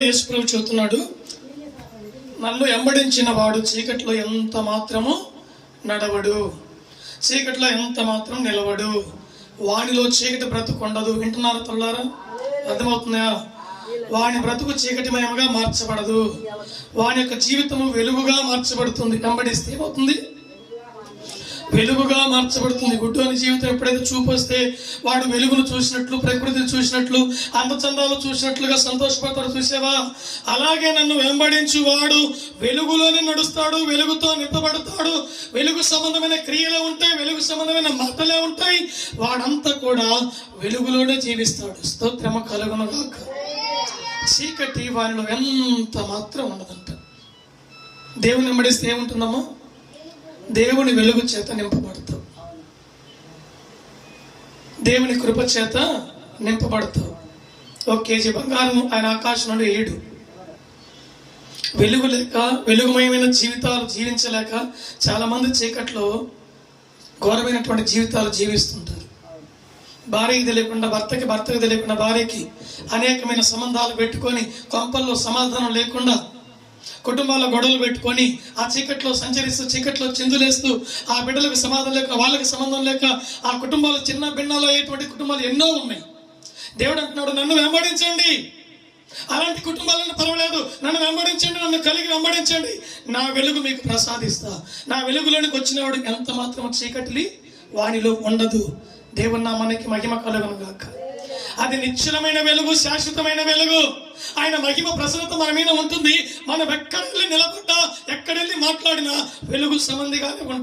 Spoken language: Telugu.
యేసుప్రభు చెబుతున్నాడు, నన్ను వెంబడించిన వాడు చీకట్లో ఎంత మాత్రము నడవడు, చీకట్లో ఎంత మాత్రం నిలవడు, వానిలో చీకటి బ్రతుకు ఉండదు. వింటున్నారా తల్లారా? అర్థమవుతుందా? వాని బ్రతుకు చీకటిమయముగా మార్చబడదు, వాని యొక్క జీవితము వెలుగుగా మార్చబడుతుంది. వెంబడిస్తే ఏమవుతుంది? వెలుగుగా మార్చబడుతుంది. గుడ్డోని జీవితం ఎప్పుడైతే చూపొస్తే వాడు వెలుగును చూసినట్లు, ప్రకృతిని చూసినట్లు, అందచందాలు చూసినట్లుగా సంతోషపడతాడు. చూసావా? అలాగే నన్ను వెంబడించు వాడు వెలుగులోనే నడుస్తాడు, వెలుగుతో నింపబడతాడు. వెలుగు సంబంధమైన క్రియలే ఉంటాయి, వెలుగు సంబంధమైన మాటలే ఉంటాయి. వాడంతా కూడా వెలుగులోనే జీవిస్తాడు. స్తోత్రము కలుగును గాక. చీకటి వారిలో ఎంత మాత్రం ఉండదంట. దేవుని వెంబడిస్తే ఏముంటుందమ్మా? దేవుని వెలుగు చేత నింపబడతావు, దేవుని కృప చేత నింపబడతావు. 1 కేజీ బంగారం ఆయన ఆకాశం నుండి 7. వెలుగు లేక, వెలుగుమయమైన జీవితాలు జీవించలేక చాలా మంది చీకట్లో ఘోరమైనటువంటి జీవితాలు జీవిస్తుంటారు. భార్యకి తెలియకుండా భర్తకి, భర్తకి తెలియకుండా భార్యకి అనేకమైన సంబంధాలు పెట్టుకొని కొంపల్లో సమాధానం లేకుండా కుటుంబాల్లో గొడవలు పెట్టుకొని ఆ చీకట్లో సంచరిస్తూ, చీకట్లో చిందులేస్తూ, ఆ బిడ్డలకు సమాధానం లేక, వాళ్ళకి సంబంధం లేక ఆ కుటుంబాలు చిన్న భిన్నాలు అయ్యేటువంటి కుటుంబాలు ఎన్నో ఉన్నాయి. దేవుడు అంటున్నాడు, నన్ను వెంబడించండి. అలాంటి కుటుంబాలను పర్వాలేదు, నన్ను వెంబడించండి, నన్ను కలిగి వెంబడించండి, నా వెలుగు మీకు ప్రసాదిస్తా. నా వెలుగులోనికి వచ్చినవాడు ఎంత మాత్రం చీకటి వానిలో ఉండదు. దేవుని నామానికి మహిమ కలుగును గాక. అది నిశ్చలమైన వెలుగు, శాశ్వతమైన వెలుగు. ఆయన మహిమ ప్రసన్నత మన మీద ఉంటుంది. మనం ఎక్కడెళ్ళి నిలబడ్డా, ఎక్కడెళ్ళి మాట్లాడినా వెలుగు సంబంధిగానే ఉంటాం.